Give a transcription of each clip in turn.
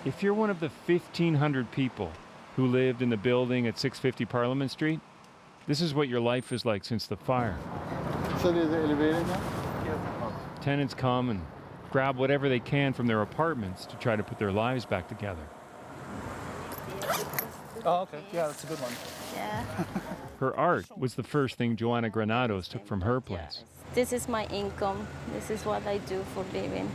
If you're one of the 1,500 people who lived in the building at 650 Parliament Street, this is what your life is like since the fire. So there's the elevator now? Tenants come and grab whatever they can from their apartments to try to put their lives back together. Oh, okay. Yeah, that's a good one. Yeah. Her art was the first thing Joanna Granados took from her place. This is my income. This is what I do for living.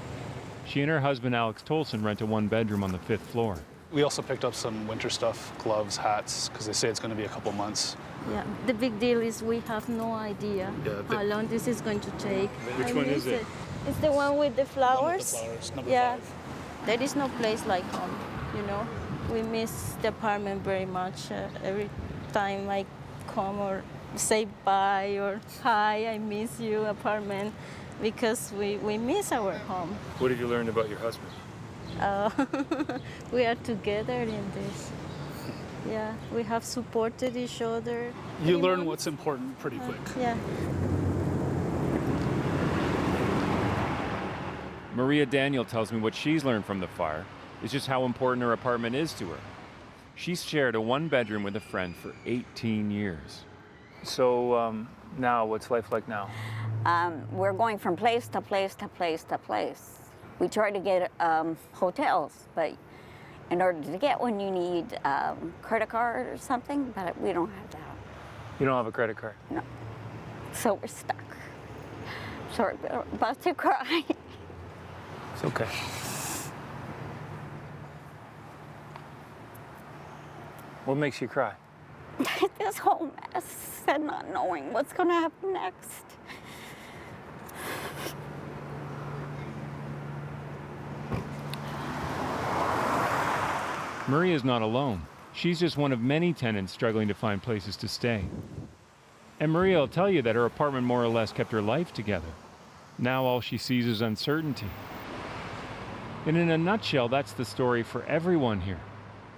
She and her husband, Alex Tolson, rent a one-bedroom on the 5th floor. We also picked up some winter stuff, gloves, hats, because they say it's going to be a couple months. Yeah, the big deal is we have no idea how long this is going to take. Which one is it? It's the one with the flowers. One with the flowers, number 5. There is no place like home, you know. We miss the apartment very much. Every time I come or say bye or hi, I miss you, apartment, because we miss our home. What have you learned about your husband? We are together in this. Yeah, we have supported each other. You learn what's important pretty quick. Yeah. Maria Daniel tells me what she's learned from the fire is just how important her apartment is to her. She's shared a one-bedroom with a friend for 18 years. So now, what's life like now? We're going from place to place to place to place. We try to get hotels, but in order to get one, you need credit card or something, but we don't have that. You don't have a credit card? No. So we're stuck. Sorry, we're about to cry. It's okay. What makes you cry? This whole mess and not knowing what's going to happen next. Maria's not alone. She's just one of many tenants struggling to find places to stay. And Maria will tell you that her apartment more or less kept her life together. Now all she sees is uncertainty. And in a nutshell, that's the story for everyone here.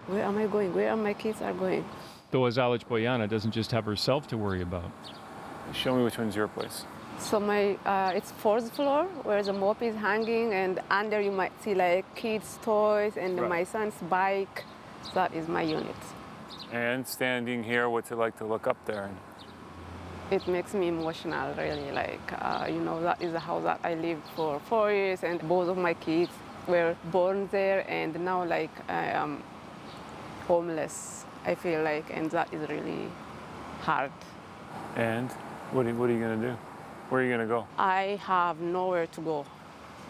Where am I going? Where are my kids are going? Though Azalej Boyana doesn't just have herself to worry about. Show me which one's your place. So it's 4th floor where the mop is hanging, and under you might see like kids' toys and Right. my son's bike. That is my unit. And standing here, what's it like to look up there? It makes me emotional, really. Like, that is a house that I lived for 4 years, and both of my kids were born there, and now like I am homeless, I feel like, and that is really hard. And what are you going to do? Where are you going to go? I have nowhere to go.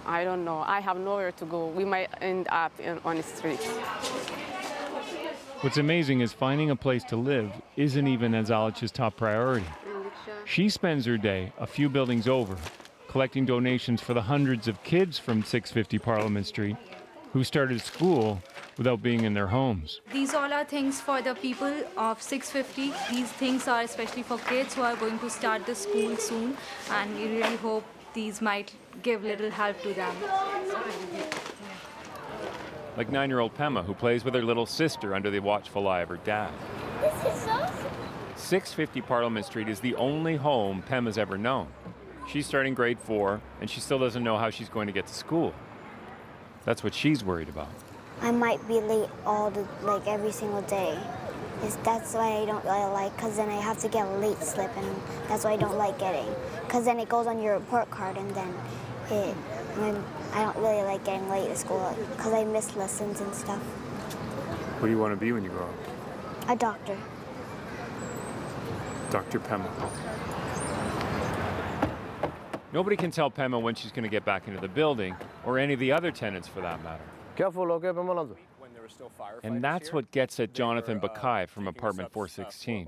I don't know. I have nowhere to go. We might end up on the street. What's amazing is finding a place to live isn't even Azalej's top priority. She spends her day a few buildings over, collecting donations for the hundreds of kids from 650 Parliament Street who started school without being in their homes. These all are things for the people of 650. These things are especially for kids who are going to start the school soon, and we really hope these might give little help to them. Like 9-year-old Pema, who plays with her little sister under the watchful eye of her dad. This is awesome. 650 Parliament Street is the only home Pema's ever known. She's starting grade 4, and she still doesn't know how she's going to get to school. That's what she's worried about. I might be late every single day. That's why I don't really like, because then I have to get a late slip, and that's why I don't like getting. Because then it goes on your report card, and then I don't really like getting late to school, because I miss lessons and stuff. What do you want to be when you grow up? A doctor. Dr. Pema. Nobody can tell Pema when she's going to get back into the building, or any of the other tenants for that matter. Careful, okay, Pema. And that's what gets at Jonathan Bakai from apartment 416.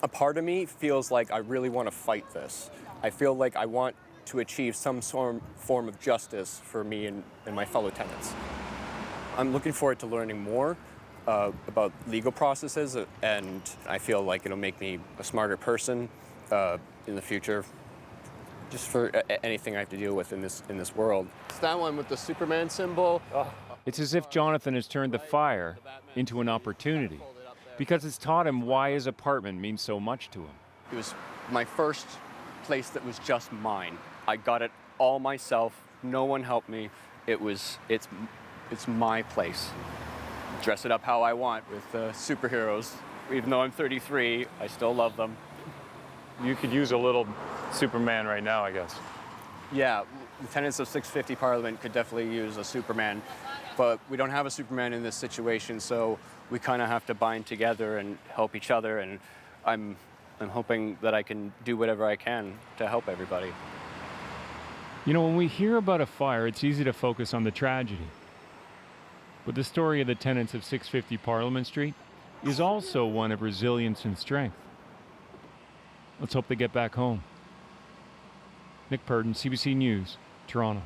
A part of me feels like I really want to fight this. I feel like I want to achieve some form of justice for me and my fellow tenants. I'm looking forward to learning more about legal processes, and I feel like it'll make me a smarter person in the future, just for anything I have to deal with in this world. It's that one with the Superman symbol. Oh. It's as if Jonathan has turned the fire into an opportunity, because it's taught him why his apartment means so much to him. It was my first place that was just mine. I got it all myself. No one helped me. It's It's my place. Dress it up how I want with superheroes. Even though I'm 33, I still love them. You could use a little Superman right now, I guess. Yeah, the tenants of 650 Parliament could definitely use a Superman, but we don't have a Superman in this situation, so we kind of have to bind together and help each other, and I'm hoping that I can do whatever I can to help everybody. You know, when we hear about a fire, it's easy to focus on the tragedy. But the story of the tenants of 650 Parliament Street is also one of resilience and strength. Let's hope they get back home. Nick Purdon, CBC News, Toronto.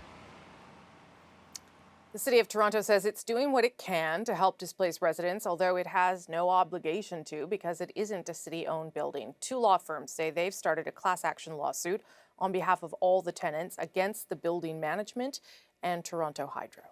The City of Toronto says it's doing what it can to help displaced residents, although it has no obligation to because it isn't a city-owned building. Two law firms say they've started a class action lawsuit on behalf of all the tenants against the building management and Toronto Hydro.